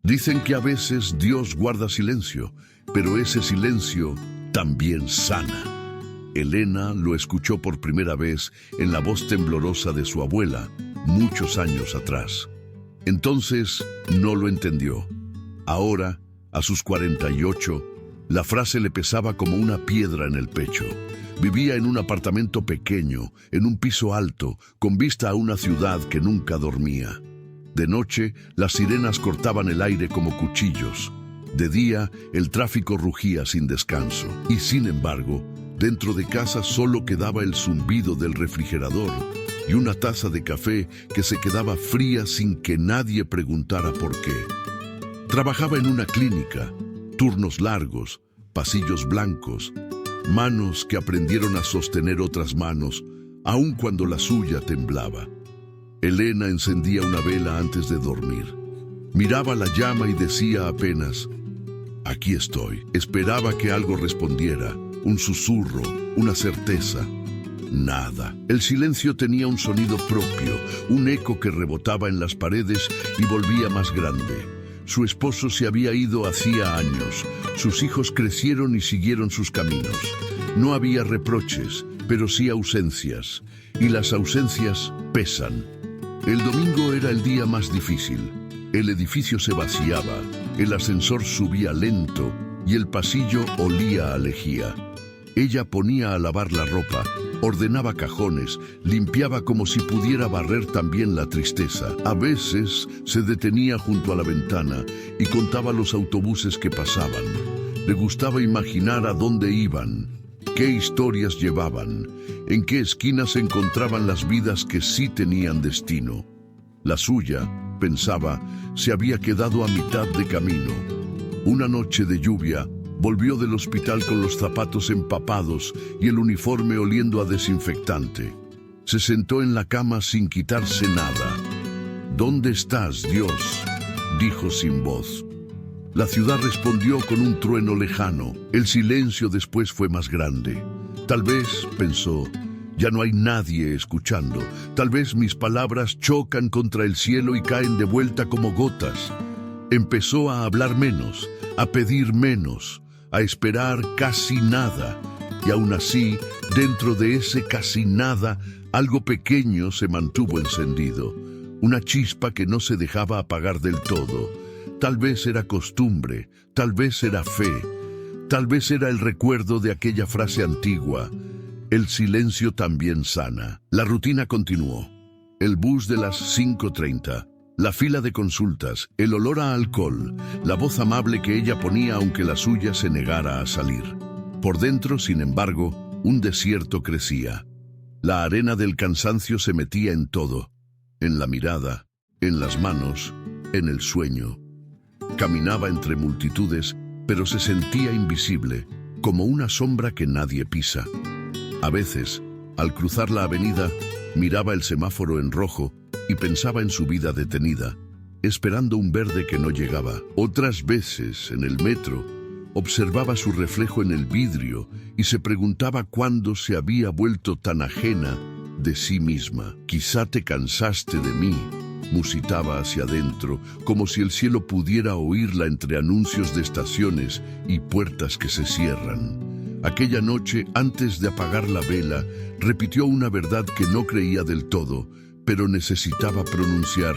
Dicen que a veces Dios guarda silencio, pero ese silencio también sana. Elena lo escuchó por primera vez en la voz temblorosa de su abuela, muchos años atrás. Entonces no lo entendió. Ahora, a sus 48, la frase le pesaba como una piedra en el pecho. Vivía en un apartamento pequeño, en un piso alto, con vista a una ciudad que nunca dormía. De noche, las sirenas cortaban el aire como cuchillos. De día, el tráfico rugía sin descanso. Y sin embargo, dentro de casa solo quedaba el zumbido del refrigerador y una taza de café que se quedaba fría sin que nadie preguntara por qué. Trabajaba en una clínica, turnos largos, pasillos blancos, manos que aprendieron a sostener otras manos, aun cuando la suya temblaba. Elena encendía una vela antes de dormir. Miraba la llama y decía apenas, «Aquí estoy». Esperaba que algo respondiera, un susurro, una certeza. Nada. El silencio tenía un sonido propio, un eco que rebotaba en las paredes y volvía más grande. Su esposo se había ido hacía años. Sus hijos crecieron y siguieron sus caminos. No había reproches, pero sí ausencias. Y las ausencias pesan. El domingo era el día más difícil. El edificio se vaciaba, el ascensor subía lento y el pasillo olía a lejía. Ella ponía a lavar la ropa, ordenaba cajones, limpiaba como si pudiera barrer también la tristeza. A veces se detenía junto a la ventana y contaba los autobuses que pasaban. Le gustaba imaginar a dónde iban, qué historias llevaban, en qué esquinas se encontraban las vidas que sí tenían destino. La suya, pensaba, se había quedado a mitad de camino. Una noche de lluvia, volvió del hospital con los zapatos empapados y el uniforme oliendo a desinfectante. Se sentó en la cama sin quitarse nada. «¿Dónde estás, Dios?», dijo sin voz. La ciudad respondió con un trueno lejano. El silencio después fue más grande. Tal vez, pensó, ya no hay nadie escuchando. Tal vez mis palabras chocan contra el cielo y caen de vuelta como gotas. Empezó a hablar menos, a pedir menos, a esperar casi nada. Y aún así, dentro de ese casi nada, algo pequeño se mantuvo encendido. Una chispa que no se dejaba apagar del todo. Tal vez era costumbre, tal vez era fe, tal vez era el recuerdo de aquella frase antigua. El silencio también sana. La rutina continuó. El bus de las 5:30, la fila de consultas, el olor a alcohol, la voz amable que ella ponía aunque la suya se negara a salir. Por dentro, sin embargo, un desierto crecía. La arena del cansancio se metía en todo, en la mirada, en las manos, en el sueño. Caminaba entre multitudes, pero se sentía invisible, como una sombra que nadie pisa. A veces, al cruzar la avenida, miraba el semáforo en rojo y pensaba en su vida detenida, esperando un verde que no llegaba. Otras veces, en el metro, observaba su reflejo en el vidrio y se preguntaba cuándo se había vuelto tan ajena de sí misma. «Quizá te cansaste de mí», musitaba hacia adentro, como si el cielo pudiera oírla entre anuncios de estaciones y puertas que se cierran. Aquella noche, antes de apagar la vela, repitió una verdad que no creía del todo, pero necesitaba pronunciar.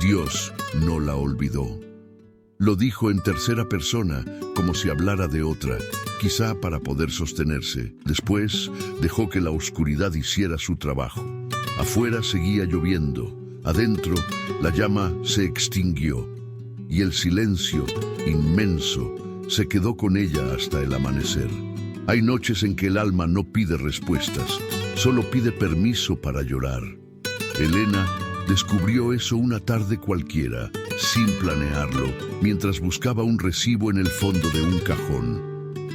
Dios no la olvidó. Lo dijo en tercera persona, como si hablara de otra, quizá para poder sostenerse. Después, dejó que la oscuridad hiciera su trabajo. Afuera seguía lloviendo. Adentro, la llama se extinguió y el silencio, inmenso, se quedó con ella hasta el amanecer. Hay noches en que el alma no pide respuestas, solo pide permiso para llorar. Elena descubrió eso una tarde cualquiera, sin planearlo, mientras buscaba un recibo en el fondo de un cajón.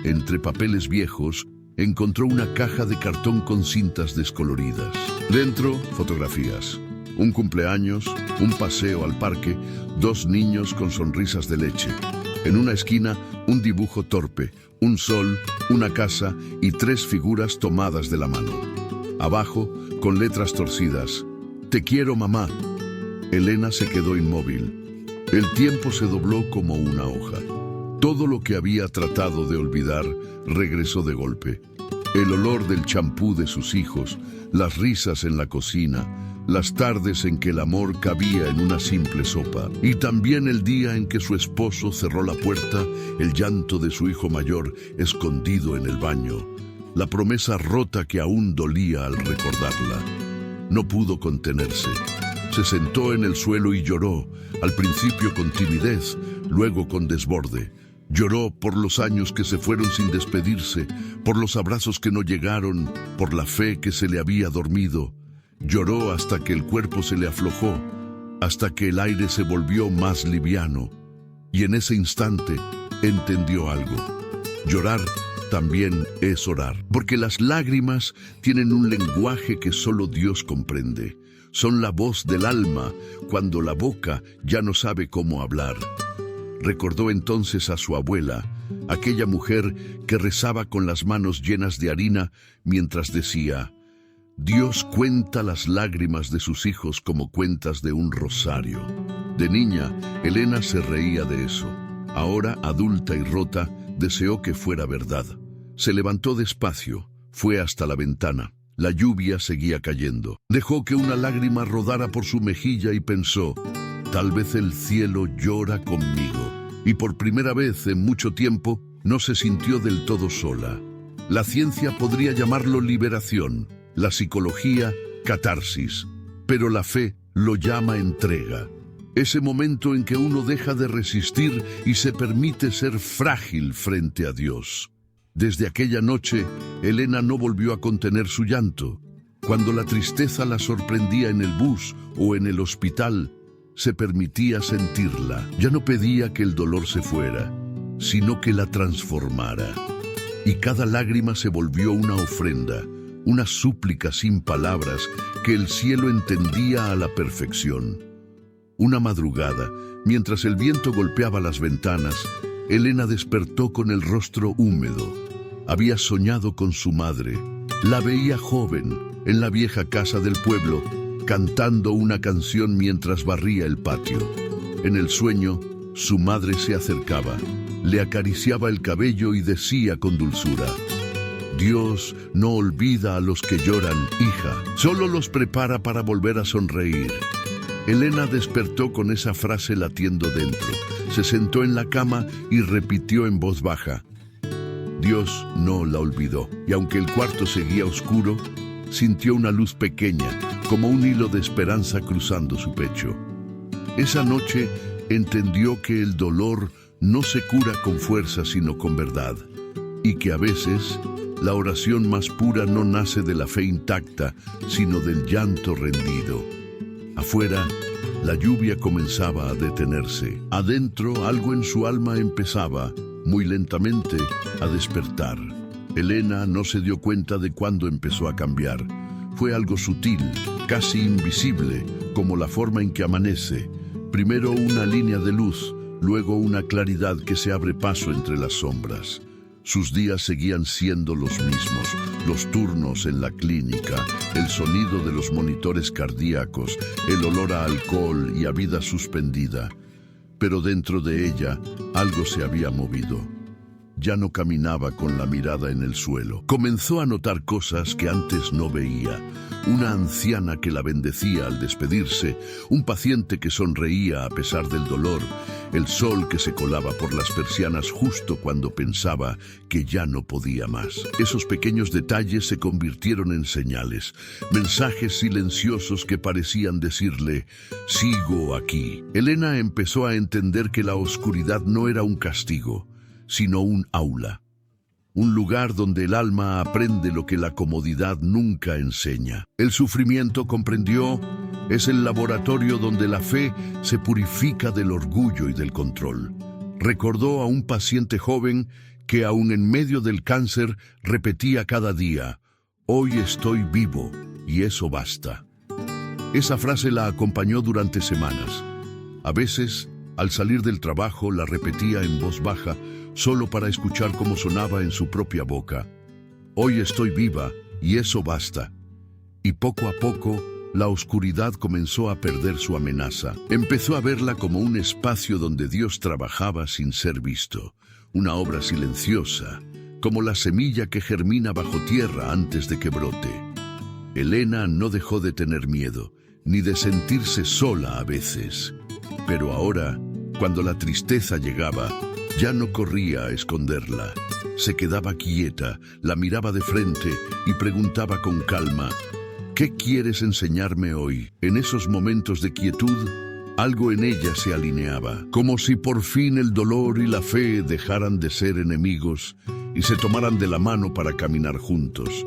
Entre papeles viejos, encontró una caja de cartón con cintas descoloridas. Dentro, fotografías. Un cumpleaños, un paseo al parque, 2 niños con sonrisas de leche. En una esquina, un dibujo torpe, un sol, una casa y 3 figuras tomadas de la mano. Abajo, con letras torcidas, «Te quiero, mamá». Elena se quedó inmóvil. El tiempo se dobló como una hoja. Todo lo que había tratado de olvidar regresó de golpe. El olor del champú de sus hijos, las risas en la cocina, las tardes en que el amor cabía en una simple sopa, y también el día en que su esposo cerró la puerta, el llanto de su hijo mayor escondido en el baño, la promesa rota que aún dolía al recordarla. No pudo contenerse. Se sentó en el suelo y lloró, al principio con timidez, luego con desborde. Lloró por los años que se fueron sin despedirse, por los abrazos que no llegaron, por la fe que se le había dormido. Lloró hasta que el cuerpo se le aflojó, hasta que el aire se volvió más liviano. Y en ese instante entendió algo. Llorar también es orar, porque las lágrimas tienen un lenguaje que solo Dios comprende. Son la voz del alma cuando la boca ya no sabe cómo hablar. Recordó entonces a su abuela, aquella mujer que rezaba con las manos llenas de harina mientras decía: Dios cuenta las lágrimas de sus hijos como cuentas de un rosario. De niña, Elena se reía de eso. Ahora, adulta y rota, deseó que fuera verdad. Se levantó despacio, fue hasta la ventana. La lluvia seguía cayendo. Dejó que una lágrima rodara por su mejilla y pensó: tal vez el cielo llora conmigo. Y por primera vez en mucho tiempo no se sintió del todo sola. La ciencia podría llamarlo liberación, la psicología catarsis, pero la fe lo llama entrega. Ese momento en que uno deja de resistir y se permite ser frágil frente a Dios. Desde aquella noche, Elena no volvió a contener su llanto. Cuando la tristeza la sorprendía en el bus o en el hospital, se permitía sentirla. Ya no pedía que el dolor se fuera, sino que la transformara. Y cada lágrima se volvió una ofrenda, una súplica sin palabras que el cielo entendía a la perfección. Una madrugada, mientras el viento golpeaba las ventanas, Elena despertó con el rostro húmedo. Había soñado con su madre. La veía joven, en la vieja casa del pueblo, cantando una canción mientras barría el patio. En el sueño, su madre se acercaba, le acariciaba el cabello y decía con dulzura: Dios no olvida a los que lloran, hija, solo los prepara para volver a sonreír. Elena despertó con esa frase latiendo dentro. Se sentó en la cama y repitió en voz baja: Dios no la olvidó. Y aunque el cuarto seguía oscuro, sintió una luz pequeña, como un hilo de esperanza cruzando su pecho. Esa noche entendió que el dolor no se cura con fuerza sino con verdad, y que a veces la oración más pura no nace de la fe intacta, sino del llanto rendido. Afuera, la lluvia comenzaba a detenerse. Adentro, algo en su alma empezaba, muy lentamente, a despertar. Elena no se dio cuenta de cuándo empezó a cambiar. Fue algo sutil, casi invisible, como la forma en que amanece. Primero una línea de luz, luego una claridad que se abre paso entre las sombras. Sus días seguían siendo los mismos, los turnos en la clínica, el sonido de los monitores cardíacos, el olor a alcohol y a vida suspendida. Pero dentro de ella, algo se había movido. Ya no caminaba con la mirada en el suelo. Comenzó a notar cosas que antes no veía. Una anciana que la bendecía al despedirse, un paciente que sonreía a pesar del dolor, el sol que se colaba por las persianas justo cuando pensaba que ya no podía más. Esos pequeños detalles se convirtieron en señales, mensajes silenciosos que parecían decirle: sigo aquí. Elena empezó a entender que la oscuridad no era un castigo, sino un aula. Un lugar donde el alma aprende lo que la comodidad nunca enseña. El sufrimiento, comprendió, es el laboratorio donde la fe se purifica del orgullo y del control. Recordó a un paciente joven que aún en medio del cáncer repetía cada día: hoy estoy vivo y eso basta. Esa frase la acompañó durante semanas. A veces, al salir del trabajo, la repetía en voz baja, solo para escuchar cómo sonaba en su propia boca: hoy estoy viva y eso basta. Y poco a poco la oscuridad comenzó a perder su amenaza. Empezó a verla como un espacio donde Dios trabajaba sin ser visto, una obra silenciosa, como la semilla que germina bajo tierra antes de que brote. Elena no dejó de tener miedo, ni de sentirse sola a veces. Pero ahora, cuando la tristeza llegaba, ya no corría a esconderla. Se quedaba quieta, la miraba de frente y preguntaba con calma: ¿qué quieres enseñarme hoy? En esos momentos de quietud, algo en ella se alineaba, como si por fin el dolor y la fe dejaran de ser enemigos y se tomaran de la mano para caminar juntos.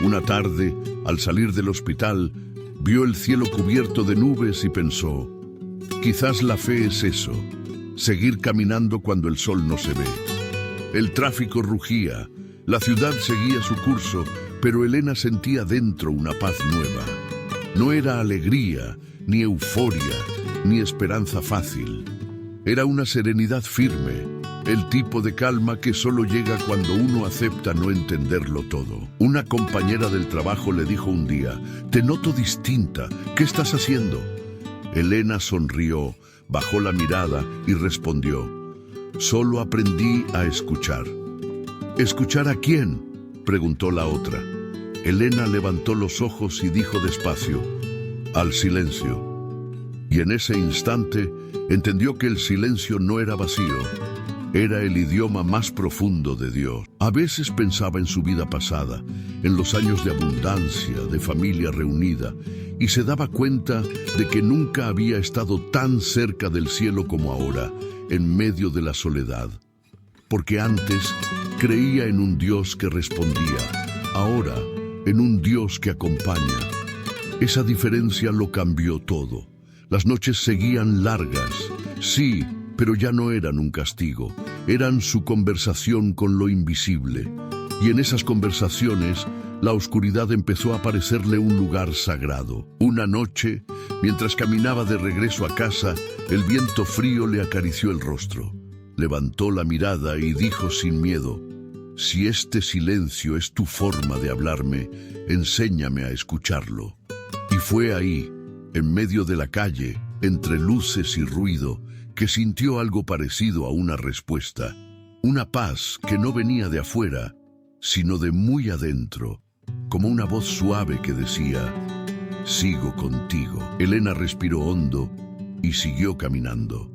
Una tarde, al salir del hospital, vio el cielo cubierto de nubes y pensó: quizás la fe es eso, seguir caminando cuando el sol no se ve. El tráfico rugía, la ciudad seguía su curso, pero Elena sentía dentro una paz nueva. No era alegría, ni euforia, ni esperanza fácil. Era una serenidad firme, el tipo de calma que solo llega cuando uno acepta no entenderlo todo. Una compañera del trabajo le dijo un día: «Te noto distinta, ¿qué estás haciendo?». Elena sonrió, bajó la mirada y respondió: «Solo aprendí a escuchar». «¿Escuchar a quién?», preguntó la otra. Elena levantó los ojos y dijo despacio: «Al silencio». Y en ese instante entendió que el silencio no era vacío, era el idioma más profundo de Dios. A veces pensaba en su vida pasada, en los años de abundancia, de familia reunida, y se daba cuenta de que nunca había estado tan cerca del cielo como ahora, en medio de la soledad. Porque antes creía en un Dios que respondía, ahora en un Dios que acompaña. Esa diferencia lo cambió todo. Las noches seguían largas, sí, pero ya no eran un castigo, eran su conversación con lo invisible. Y en esas conversaciones, la oscuridad empezó a parecerle un lugar sagrado. Una noche, mientras caminaba de regreso a casa, el viento frío le acarició el rostro. Levantó la mirada y dijo sin miedo: «Si este silencio es tu forma de hablarme, enséñame a escucharlo». Y fue ahí, en medio de la calle, entre luces y ruido, que sintió algo parecido a una respuesta. Una paz que no venía de afuera, sino de muy adentro, como una voz suave que decía: «Sigo contigo». Elena respiró hondo y siguió caminando.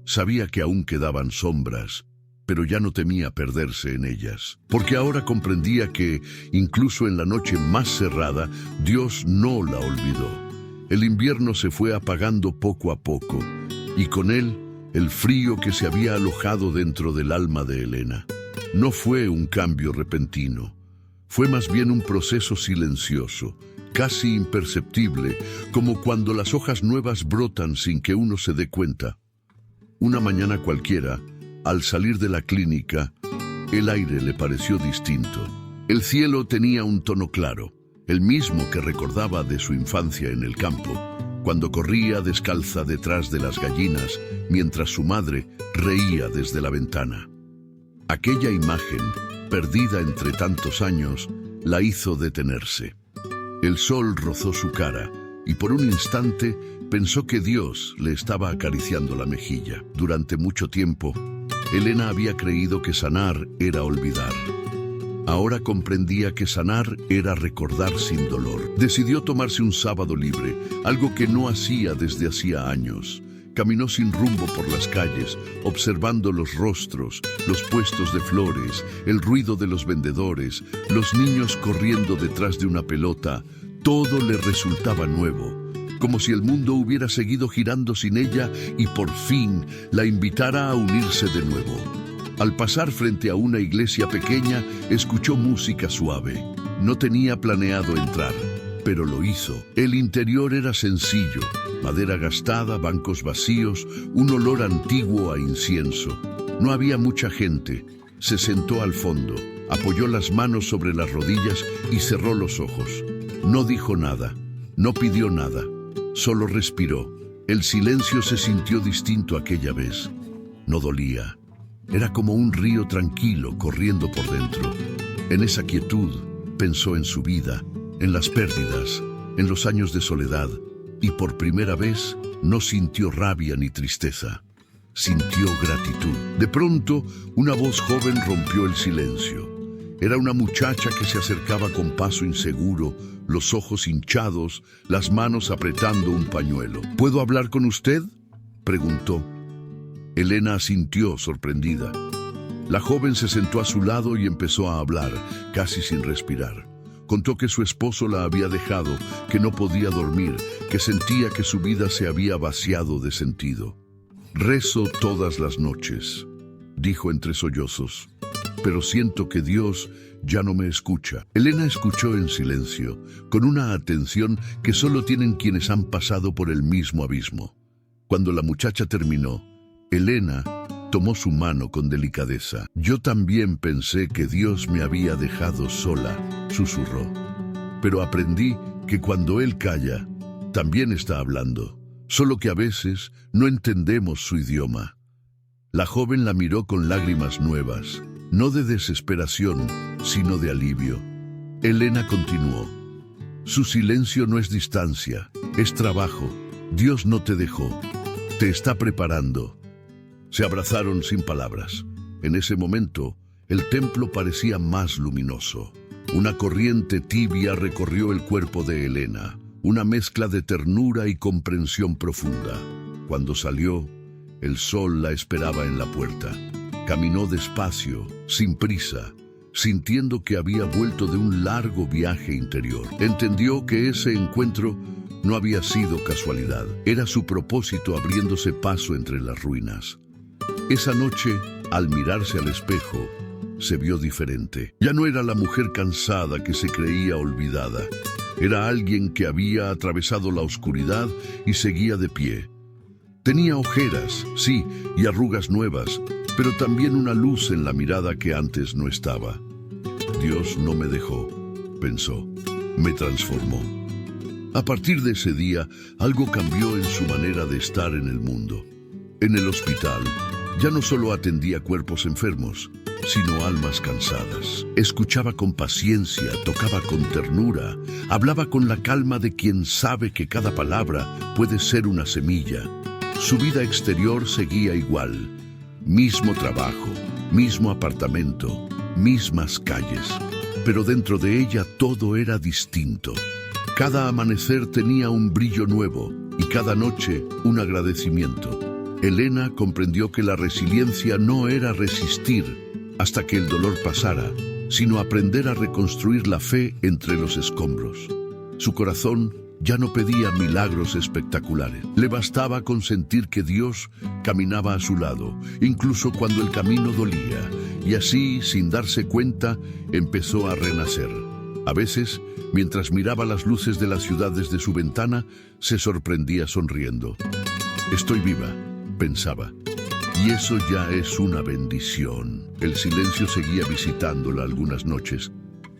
Sabía que aún quedaban sombras, pero ya no temía perderse en ellas, porque ahora comprendía que, incluso en la noche más cerrada, Dios no la olvidó. El invierno se fue apagando poco a poco, y con él el frío que se había alojado dentro del alma de Elena. No fue un cambio repentino, fue más bien un proceso silencioso, casi imperceptible, como cuando las hojas nuevas brotan sin que uno se dé cuenta. Una mañana cualquiera, al salir de la clínica, el aire le pareció distinto. El cielo tenía un tono claro, el mismo que recordaba de su infancia en el campo, cuando corría descalza detrás de las gallinas, mientras su madre reía desde la ventana. Aquella imagen, perdida entre tantos años, la hizo detenerse. El sol rozó su cara, y por un instante pensó que Dios le estaba acariciando la mejilla. Durante mucho tiempo, Elena había creído que sanar era olvidar. Ahora comprendía que sanar era recordar sin dolor. Decidió tomarse un sábado libre, algo que no hacía desde hacía años. Caminó sin rumbo por las calles, observando los rostros, los puestos de flores, el ruido de los vendedores, los niños corriendo detrás de una pelota. Todo le resultaba nuevo, como si el mundo hubiera seguido girando sin ella y por fin la invitara a unirse de nuevo. Al pasar frente a una iglesia pequeña, escuchó música suave. No tenía planeado entrar, pero lo hizo. El interior era sencillo, madera gastada, bancos vacíos, un olor antiguo a incienso. No había mucha gente. Se sentó al fondo, apoyó las manos sobre las rodillas y cerró los ojos. No dijo nada, no pidió nada, solo respiró. El silencio se sintió distinto aquella vez. No dolía. Era como un río tranquilo corriendo por dentro. En esa quietud pensó en su vida, en las pérdidas, en los años de soledad, y por primera vez no sintió rabia ni tristeza. Sintió gratitud. De pronto, una voz joven rompió el silencio. Era una muchacha que se acercaba con paso inseguro, los ojos hinchados, las manos apretando un pañuelo. ¿Puedo hablar con usted?, preguntó. Elena asintió, sorprendida. La joven se sentó a su lado y empezó a hablar, casi sin respirar. Contó que su esposo la había dejado, que no podía dormir, que sentía que su vida se había vaciado de sentido. «Rezo todas las noches», dijo entre sollozos, «pero siento que Dios ya no me escucha». Elena escuchó en silencio, con una atención que solo tienen quienes han pasado por el mismo abismo. Cuando la muchacha terminó, Elena tomó su mano con delicadeza. «Yo también pensé que Dios me había dejado sola», susurró. «Pero aprendí que cuando Él calla, también está hablando, solo que a veces no entendemos su idioma». La joven la miró con lágrimas nuevas, no de desesperación, sino de alivio. Elena continuó. «Su silencio no es distancia, es trabajo. Dios no te dejó, te está preparando». Se abrazaron sin palabras. En ese momento, el templo parecía más luminoso. Una corriente tibia recorrió el cuerpo de Elena, una mezcla de ternura y comprensión profunda. Cuando salió, el sol la esperaba en la puerta. Caminó despacio, sin prisa, sintiendo que había vuelto de un largo viaje interior. Entendió que ese encuentro no había sido casualidad. Era su propósito abriéndose paso entre las ruinas. Esa noche, al mirarse al espejo, se vio diferente. Ya no era la mujer cansada que se creía olvidada. Era alguien que había atravesado la oscuridad y seguía de pie. Tenía ojeras, sí, y arrugas nuevas, pero también una luz en la mirada que antes no estaba. Dios no me dejó, pensó, me transformó. A partir de ese día, algo cambió en su manera de estar en el mundo. En el hospital, ya no solo atendía cuerpos enfermos, sino almas cansadas. Escuchaba con paciencia, tocaba con ternura, hablaba con la calma de quien sabe que cada palabra puede ser una semilla. Su vida exterior seguía igual. Mismo trabajo, mismo apartamento, mismas calles. Pero dentro de ella todo era distinto. Cada amanecer tenía un brillo nuevo y cada noche un agradecimiento. Elena comprendió que la resiliencia no era resistir hasta que el dolor pasara, sino aprender a reconstruir la fe entre los escombros. Su corazón ya no pedía milagros espectaculares. Le bastaba con sentir que Dios caminaba a su lado, incluso cuando el camino dolía, y así, sin darse cuenta, empezó a renacer. A veces, mientras miraba las luces de la ciudad desde su ventana, se sorprendía sonriendo. «Estoy viva», pensaba, y eso ya es una bendición. El silencio seguía visitándola algunas noches,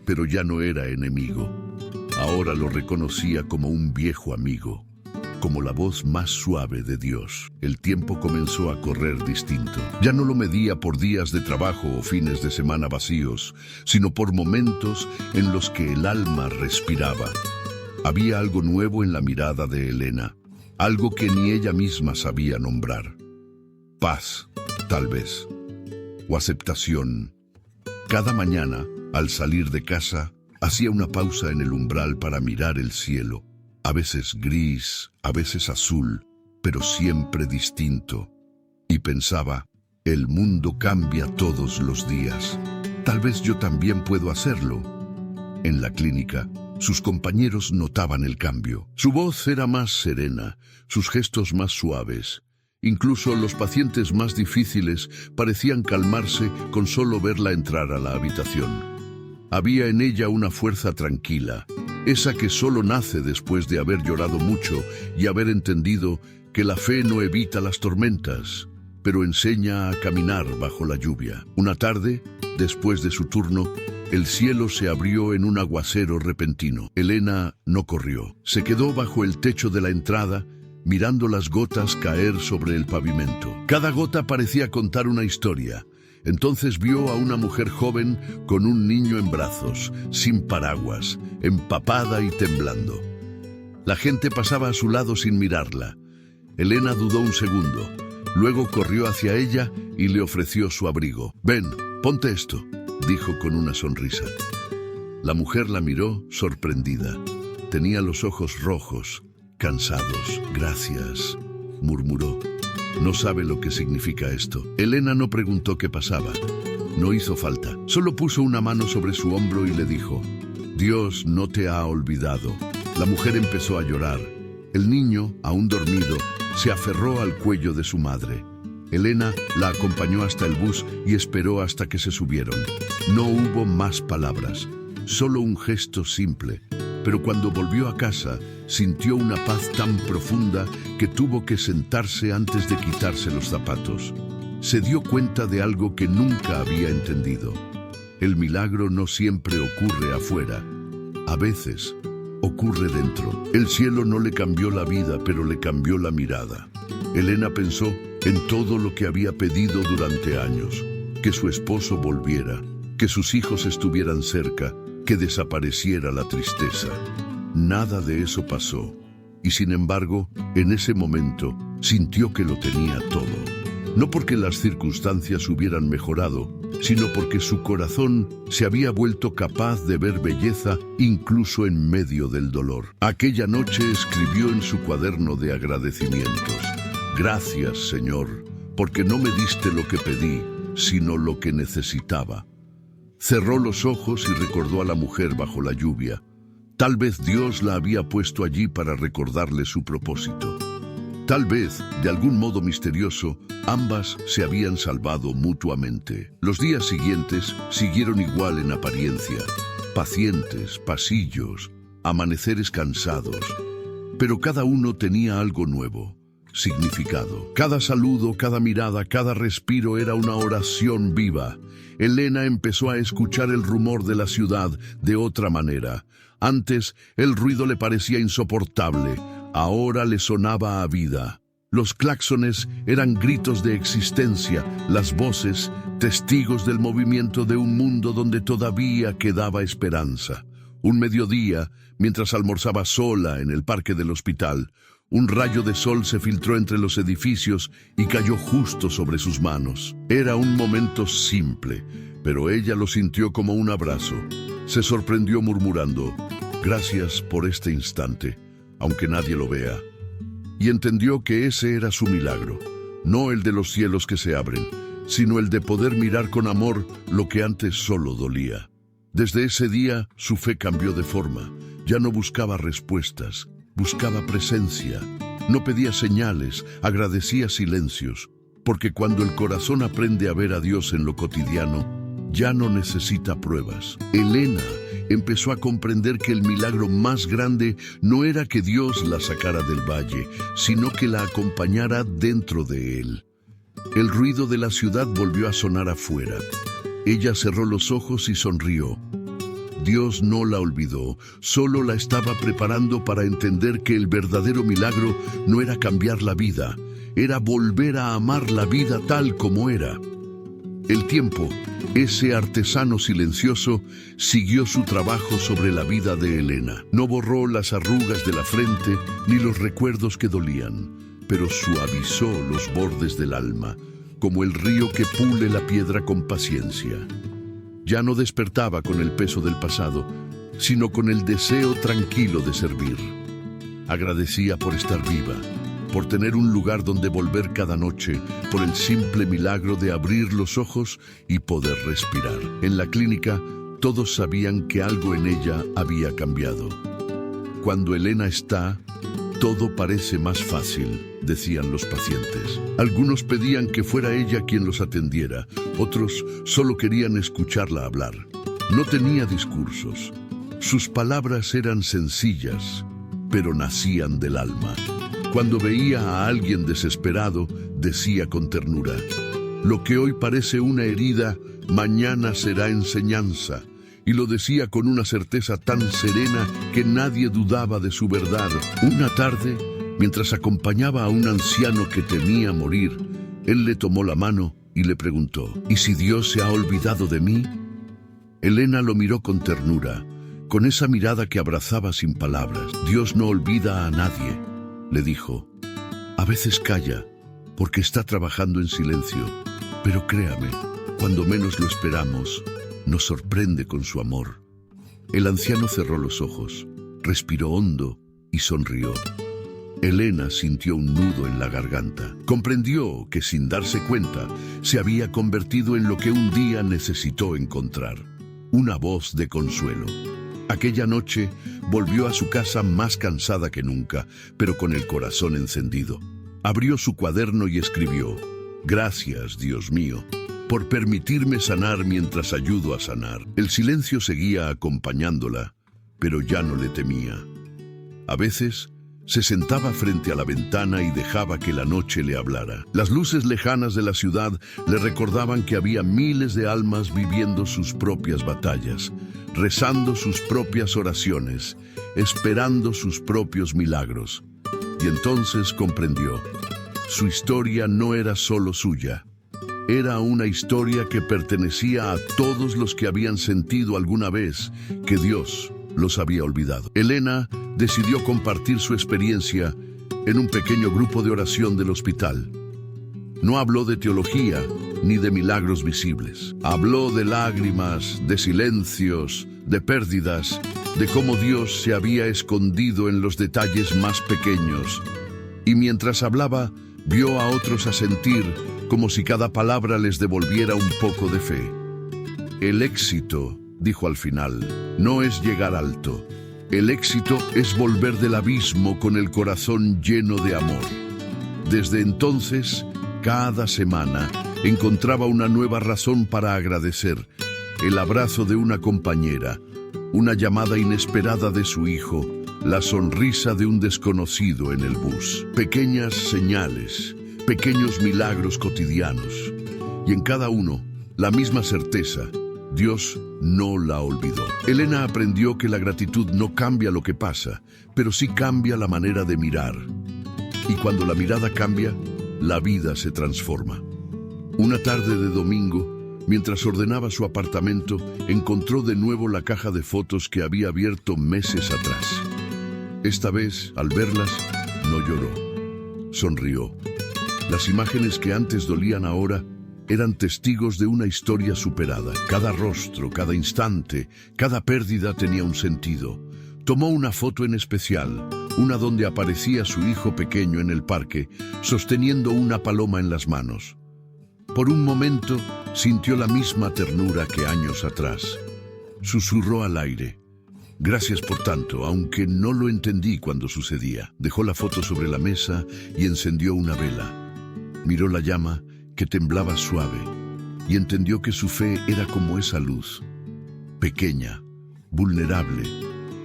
pero ya no era enemigo. Ahora lo reconocía como un viejo amigo, como la voz más suave de Dios. El tiempo comenzó a correr distinto. Ya no lo medía por días de trabajo o fines de semana vacíos, sino por momentos en los que el alma respiraba. Había algo nuevo en la mirada de Elena, algo que ni ella misma sabía nombrar. Paz, tal vez, o aceptación. Cada mañana, al salir de casa, hacía una pausa en el umbral para mirar el cielo, a veces gris, a veces azul, pero siempre distinto. Y pensaba, el mundo cambia todos los días. Tal vez yo también puedo hacerlo. En la clínica, sus compañeros notaban el cambio. Su voz era más serena, sus gestos más suaves. Incluso los pacientes más difíciles parecían calmarse con solo verla entrar a la habitación. Había en ella una fuerza tranquila, esa que solo nace después de haber llorado mucho y haber entendido que la fe no evita las tormentas, pero enseña a caminar bajo la lluvia. Una tarde, después de su turno, el cielo se abrió en un aguacero repentino. Elena no corrió. Se quedó bajo el techo de la entrada, mirando las gotas caer sobre el pavimento. Cada gota parecía contar una historia. Entonces vio a una mujer joven con un niño en brazos, sin paraguas, empapada y temblando. La gente pasaba a su lado sin mirarla. Elena dudó un segundo. Luego corrió hacia ella y le ofreció su abrigo. «Ven, ponte esto», dijo con una sonrisa. La mujer la miró sorprendida. Tenía los ojos rojos, cansados. «Gracias», murmuró. «No sabe lo que significa esto». Elena no preguntó qué pasaba. No hizo falta. Solo puso una mano sobre su hombro y le dijo: «Dios no te ha olvidado». La mujer empezó a llorar. El niño, aún dormido, se aferró al cuello de su madre. Elena la acompañó hasta el bus y esperó hasta que se subieron. No hubo más palabras, solo un gesto simple. Pero cuando volvió a casa, sintió una paz tan profunda que tuvo que sentarse antes de quitarse los zapatos. Se dio cuenta de algo que nunca había entendido. El milagro no siempre ocurre afuera. A veces ocurre dentro. El cielo no le cambió la vida, pero le cambió la mirada. Elena pensó en todo lo que había pedido durante años: que su esposo volviera, que sus hijos estuvieran cerca, que desapareciera la tristeza. Nada de eso pasó, y sin embargo, en ese momento, sintió que lo tenía todo. No porque las circunstancias hubieran mejorado, sino porque su corazón se había vuelto capaz de ver belleza incluso en medio del dolor. Aquella noche escribió en su cuaderno de agradecimientos: «Gracias, Señor, porque no me diste lo que pedí, sino lo que necesitaba». Cerró los ojos y recordó a la mujer bajo la lluvia. Tal vez Dios la había puesto allí para recordarle su propósito. Tal vez, de algún modo misterioso, ambas se habían salvado mutuamente. Los días siguientes siguieron igual en apariencia: pacientes, pasillos, amaneceres cansados. Pero cada uno tenía algo nuevo, significado. Cada saludo, cada mirada, cada respiro era una oración viva. Elena empezó a escuchar el rumor de la ciudad de otra manera. Antes, el ruido le parecía insoportable. Ahora le sonaba a vida. Los claxones eran gritos de existencia, las voces, testigos del movimiento de un mundo donde todavía quedaba esperanza. Un mediodía, mientras almorzaba sola en el parque del hospital, un rayo de sol se filtró entre los edificios y cayó justo sobre sus manos. Era un momento simple, pero ella lo sintió como un abrazo. Se sorprendió murmurando: «Gracias por este instante, aunque nadie lo vea». Y entendió que ese era su milagro, no el de los cielos que se abren, sino el de poder mirar con amor lo que antes solo dolía. Desde ese día, su fe cambió de forma. Ya no buscaba respuestas, buscaba presencia. No pedía señales, agradecía silencios, porque cuando el corazón aprende a ver a Dios en lo cotidiano, ya no necesita pruebas. Elena empezó a comprender que el milagro más grande no era que Dios la sacara del valle, sino que la acompañara dentro de él. El ruido de la ciudad volvió a sonar afuera. Ella cerró los ojos y sonrió. Dios no la olvidó, solo la estaba preparando para entender que el verdadero milagro no era cambiar la vida, era volver a amar la vida tal como era. El tiempo, ese artesano silencioso, siguió su trabajo sobre la vida de Elena. No borró las arrugas de la frente ni los recuerdos que dolían, pero suavizó los bordes del alma, como el río que pule la piedra con paciencia. Ya no despertaba con el peso del pasado, sino con el deseo tranquilo de servir. Agradecía por estar viva, por tener un lugar donde volver cada noche, por el simple milagro de abrir los ojos y poder respirar. En la clínica, todos sabían que algo en ella había cambiado. Cuando Elena está, todo parece más fácil, decían los pacientes. Algunos pedían que fuera ella quien los atendiera, otros solo querían escucharla hablar. No tenía discursos. Sus palabras eran sencillas, pero nacían del alma. Cuando veía a alguien desesperado, decía con ternura: «Lo que hoy parece una herida, mañana será enseñanza». Y lo decía con una certeza tan serena que nadie dudaba de su verdad. Una tarde, mientras acompañaba a un anciano que temía morir, él le tomó la mano y le preguntó: «¿Y si Dios se ha olvidado de mí?». Elena lo miró con ternura, con esa mirada que abrazaba sin palabras. Dios no olvida a nadie, le dijo. A veces calla, porque está trabajando en silencio, pero créame, cuando menos lo esperamos, nos sorprende con su amor. El anciano cerró los ojos, respiró hondo y sonrió. Elena sintió un nudo en la garganta. Comprendió que sin darse cuenta se había convertido en lo que un día necesitó encontrar: una voz de consuelo. Aquella noche volvió a su casa más cansada que nunca, pero con el corazón encendido. Abrió su cuaderno y escribió: Gracias, Dios mío, por permitirme sanar mientras ayudo a sanar. El silencio seguía acompañándola, pero ya no le temía. A veces se sentaba frente a la ventana y dejaba que la noche le hablara. Las luces lejanas de la ciudad le recordaban que había miles de almas viviendo sus propias batallas, rezando sus propias oraciones, esperando sus propios milagros. Y entonces comprendió: su historia no era solo suya. Era una historia que pertenecía a todos los que habían sentido alguna vez que Dios los había olvidado. Elena decidió compartir su experiencia en un pequeño grupo de oración del hospital. No habló de teología ni de milagros visibles. Habló de lágrimas, de silencios, de pérdidas, de cómo Dios se había escondido en los detalles más pequeños. Y mientras hablaba, vio a otros asentir como si cada palabra les devolviera un poco de fe. El éxito, dijo al final, no es llegar alto. El éxito es volver del abismo con el corazón lleno de amor. Desde entonces, cada semana, encontraba una nueva razón para agradecer: el abrazo de una compañera, una llamada inesperada de su hijo, la sonrisa de un desconocido en el bus. Pequeñas señales, pequeños milagros cotidianos. Y en cada uno, la misma certeza: Dios no la olvidó. Elena aprendió que la gratitud no cambia lo que pasa, pero sí cambia la manera de mirar. Y cuando la mirada cambia, la vida se transforma. Una tarde de domingo, mientras ordenaba su apartamento, encontró de nuevo la caja de fotos que había abierto meses atrás. Esta vez, al verlas, no lloró. Sonrió. Las imágenes que antes dolían ahora eran testigos de una historia superada. Cada rostro, cada instante, cada pérdida tenía un sentido. Tomó una foto en especial, una donde aparecía su hijo pequeño en el parque, sosteniendo una paloma en las manos. Por un momento sintió la misma ternura que años atrás. Susurró al aire: Gracias por tanto, aunque no lo entendí cuando sucedía. Dejó la foto sobre la mesa y encendió una vela. Miró la llama que temblaba suave y entendió que su fe era como esa luz, pequeña, vulnerable,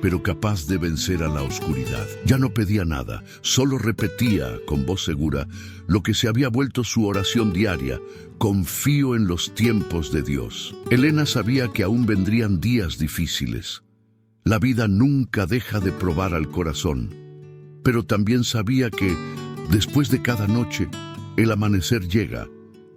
pero capaz de vencer a la oscuridad. Ya no pedía nada, solo repetía con voz segura lo que se había vuelto su oración diaria: confío en los tiempos de Dios. Elena sabía que aún vendrían días difíciles. La vida nunca deja de probar al corazón, pero también sabía que, después de cada noche, el amanecer llega,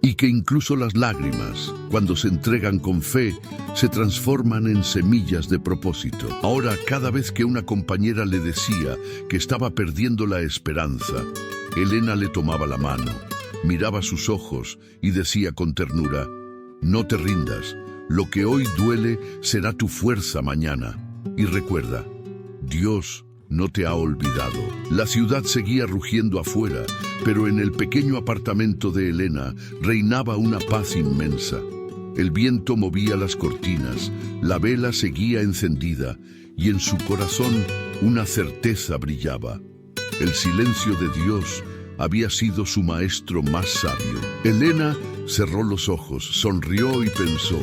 y que incluso las lágrimas, cuando se entregan con fe, se transforman en semillas de propósito. Ahora, cada vez que una compañera le decía que estaba perdiendo la esperanza, Elena le tomaba la mano, miraba sus ojos y decía con ternura: no te rindas, lo que hoy duele será tu fuerza mañana. Y recuerda, Dios no te ha olvidado. La ciudad seguía rugiendo afuera, pero en el pequeño apartamento de Elena reinaba una paz inmensa. El viento movía las cortinas, la vela seguía encendida y en su corazón una certeza brillaba: el silencio de Dios había sido su maestro más sabio. Elena cerró los ojos, sonrió y pensó: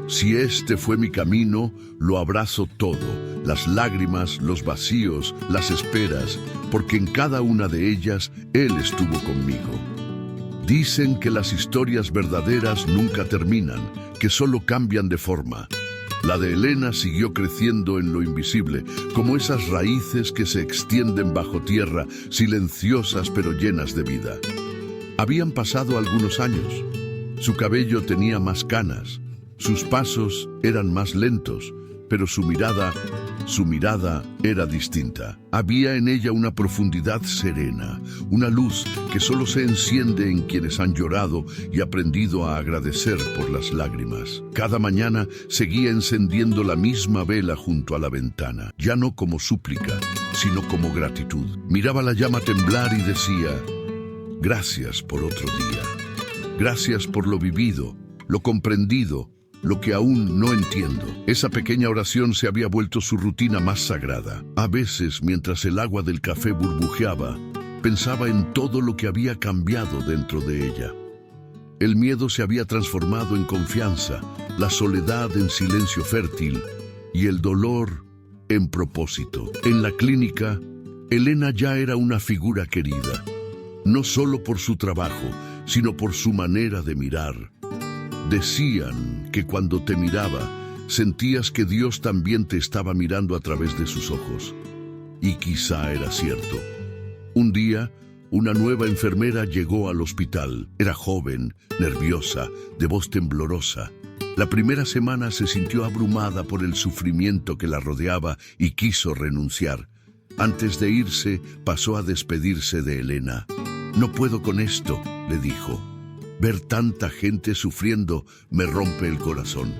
si este fue mi camino, lo abrazo todo, las lágrimas, los vacíos, las esperas, porque en cada una de ellas Él estuvo conmigo. Dicen que las historias verdaderas nunca terminan, que solo cambian de forma. La de Elena siguió creciendo en lo invisible, como esas raíces que se extienden bajo tierra, silenciosas pero llenas de vida. Habían pasado algunos años. Su cabello tenía más canas. Sus pasos eran más lentos, pero su mirada Su mirada era distinta. Había en ella una profundidad serena, una luz que solo se enciende en quienes han llorado y aprendido a agradecer por las lágrimas. Cada mañana seguía encendiendo la misma vela junto a la ventana, ya no como súplica, sino como gratitud. Miraba la llama temblar y decía: gracias por otro día. Gracias por lo vivido, lo comprendido, lo que aún no entiendo. Esa pequeña oración se había vuelto su rutina más sagrada. A veces, mientras el agua del café burbujeaba, pensaba en todo lo que había cambiado dentro de ella. El miedo se había transformado en confianza, la soledad en silencio fértil y el dolor en propósito. En la clínica, Elena ya era una figura querida, no solo por su trabajo, sino por su manera de mirar. Decían que cuando te miraba, sentías que Dios también te estaba mirando a través de sus ojos. Y quizá era cierto. Un día, una nueva enfermera llegó al hospital. Era joven, nerviosa, de voz temblorosa. La primera semana se sintió abrumada por el sufrimiento que la rodeaba y quiso renunciar. Antes de irse, pasó a despedirse de Elena. «No puedo con esto», le dijo. «Ver tanta gente sufriendo me rompe el corazón».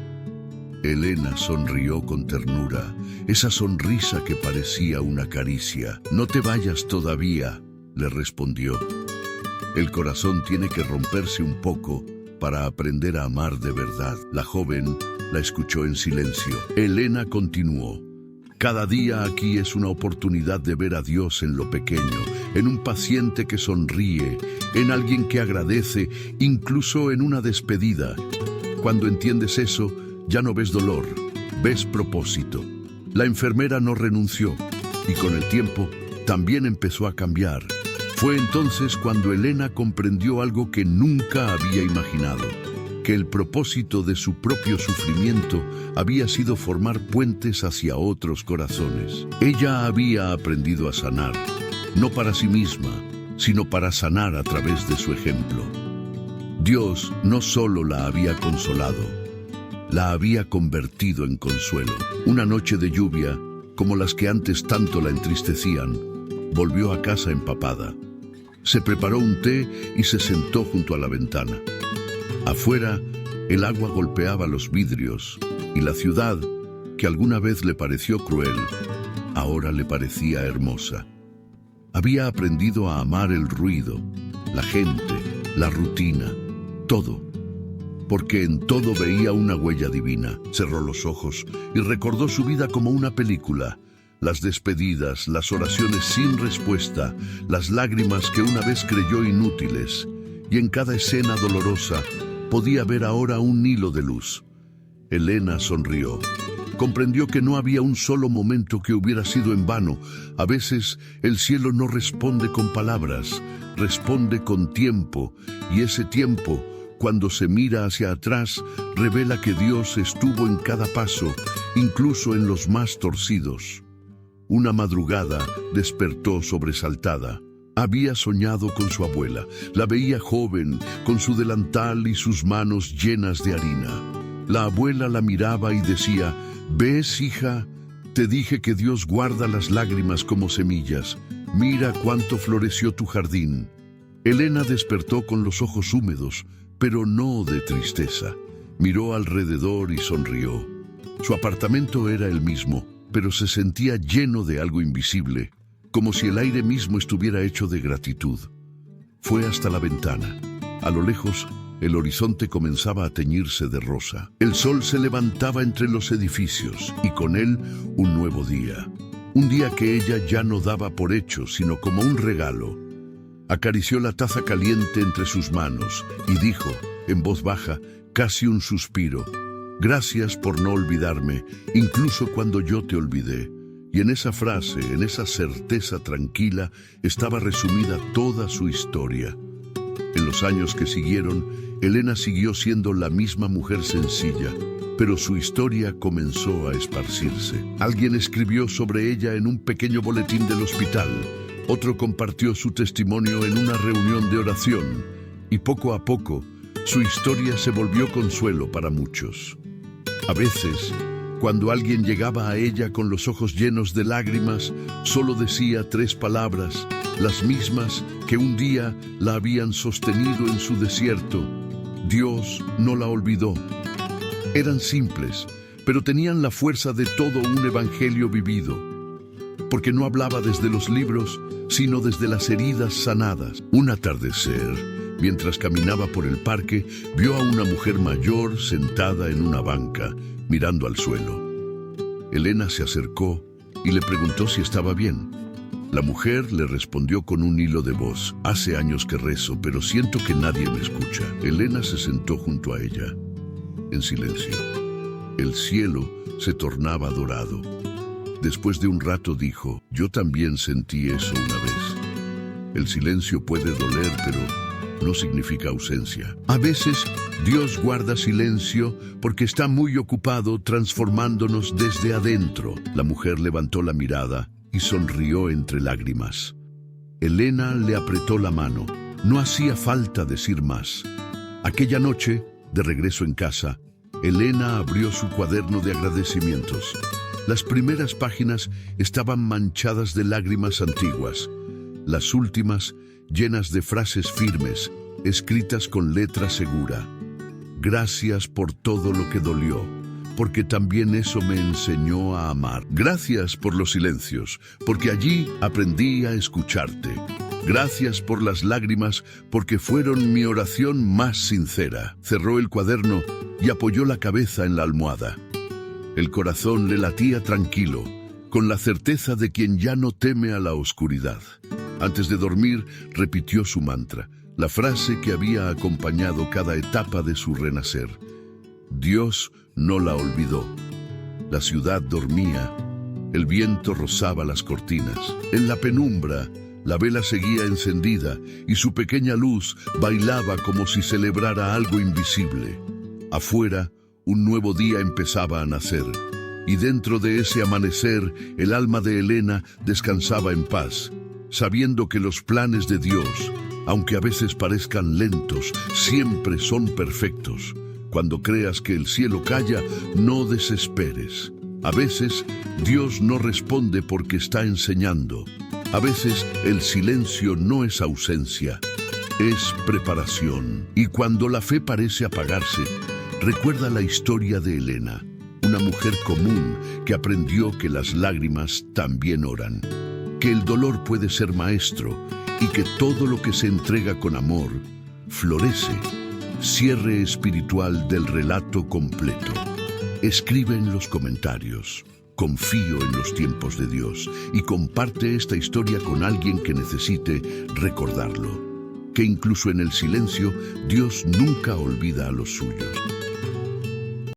Elena sonrió con ternura, esa sonrisa que parecía una caricia. «No te vayas todavía», le respondió. «El corazón tiene que romperse un poco para aprender a amar de verdad». La joven la escuchó en silencio. Elena continuó. «Cada día aquí es una oportunidad de ver a Dios en lo pequeño, en un paciente que sonríe, en alguien que agradece, incluso en una despedida. Cuando entiendes eso, ya no ves dolor, ves propósito». La enfermera no renunció y con el tiempo también empezó a cambiar. Fue entonces cuando Elena comprendió algo que nunca había imaginado, que el propósito de su propio sufrimiento había sido formar puentes hacia otros corazones. Ella había aprendido a sanar, no para sí misma, sino para sanar a través de su ejemplo. Dios no solo la había consolado, la había convertido en consuelo. Una noche de lluvia, como las que antes tanto la entristecían, volvió a casa empapada. Se preparó un té y se sentó junto a la ventana. Afuera, el agua golpeaba los vidrios y la ciudad, que alguna vez le pareció cruel, ahora le parecía hermosa. Había aprendido a amar el ruido, la gente, la rutina, todo, porque en todo veía una huella divina. Cerró los ojos y recordó su vida como una película. Las despedidas, las oraciones sin respuesta, las lágrimas que una vez creyó inútiles, y en cada escena dolorosa podía ver ahora un hilo de luz. Elena sonrió. Comprendió que no había un solo momento que hubiera sido en vano. A veces el cielo no responde con palabras, responde con tiempo, y ese tiempo, cuando se mira hacia atrás, revela que Dios estuvo en cada paso, incluso en los más torcidos. Una madrugada despertó sobresaltada. Había soñado con su abuela. La veía joven, con su delantal y sus manos llenas de harina. La abuela la miraba y decía: «¿Ves, hija? Te dije que Dios guarda las lágrimas como semillas. Mira cuánto floreció tu jardín». Elena despertó con los ojos húmedos, pero no de tristeza. Miró alrededor y sonrió. Su apartamento era el mismo, pero se sentía lleno de algo invisible, como si el aire mismo estuviera hecho de gratitud. Fue hasta la ventana. A lo lejos, el horizonte comenzaba a teñirse de rosa. El sol se levantaba entre los edificios, y con él un nuevo día. Un día que ella ya no daba por hecho, sino como un regalo. Acarició la taza caliente entre sus manos y dijo, en voz baja, casi un suspiro: «Gracias por no olvidarme, incluso cuando yo te olvidé». Y en esa frase, en esa certeza tranquila, estaba resumida toda su historia. En los años que siguieron, Elena siguió siendo la misma mujer sencilla, pero su historia comenzó a esparcirse. Alguien escribió sobre ella en un pequeño boletín del hospital, otro compartió su testimonio en una reunión de oración, y poco a poco, su historia se volvió consuelo para muchos. A veces, Cuando alguien llegaba a ella con los ojos llenos de lágrimas, solo decía 3 palabras, las mismas que un día la habían sostenido en su desierto. Dios no la olvidó. Eran simples, pero tenían la fuerza de todo un evangelio vivido, porque no hablaba desde los libros, sino desde las heridas sanadas. Un atardecer, mientras caminaba por el parque, vio a una mujer mayor sentada en una banca, mirando al suelo. Elena se acercó y le preguntó si estaba bien. La mujer le respondió con un hilo de voz: hace años que rezo, pero siento que nadie me escucha. Elena se sentó junto a ella, en silencio. El cielo se tornaba dorado. Después de un rato dijo: yo también sentí eso una vez. El silencio puede doler, pero no significa ausencia. A veces Dios guarda silencio porque está muy ocupado transformándonos desde adentro. La mujer levantó la mirada y sonrió entre lágrimas. Elena le apretó la mano. No hacía falta decir más. Aquella noche, de regreso en casa, Elena abrió su cuaderno de agradecimientos. Las primeras páginas estaban manchadas de lágrimas antiguas. Las últimas, llenas de frases firmes, escritas con letra segura. Gracias por todo lo que dolió, porque también eso me enseñó a amar. Gracias por los silencios, porque allí aprendí a escucharte. Gracias por las lágrimas, porque fueron mi oración más sincera. Cerró el cuaderno y apoyó la cabeza en la almohada. El corazón le latía tranquilo, con la certeza de quien ya no teme a la oscuridad. Antes de dormir, repitió su mantra, la frase que había acompañado cada etapa de su renacer. Dios no la olvidó. La ciudad dormía, el viento rozaba las cortinas. En la penumbra, la vela seguía encendida y su pequeña luz bailaba como si celebrara algo invisible. Afuera, un nuevo día empezaba a nacer, y dentro de ese amanecer, el alma de Elena descansaba en paz, sabiendo que los planes de Dios, aunque a veces parezcan lentos, siempre son perfectos. Cuando creas que el cielo calla, no desesperes. A veces, Dios no responde porque está enseñando. A veces, el silencio no es ausencia, es preparación. Y cuando la fe parece apagarse, recuerda la historia de Elena, una mujer común que aprendió que las lágrimas también oran, que el dolor puede ser maestro y que todo lo que se entrega con amor florece. Cierre espiritual del relato completo. Escribe en los comentarios: confío en los tiempos de Dios, y comparte esta historia con alguien que necesite recordarlo. Que incluso en el silencio, Dios nunca olvida a los suyos.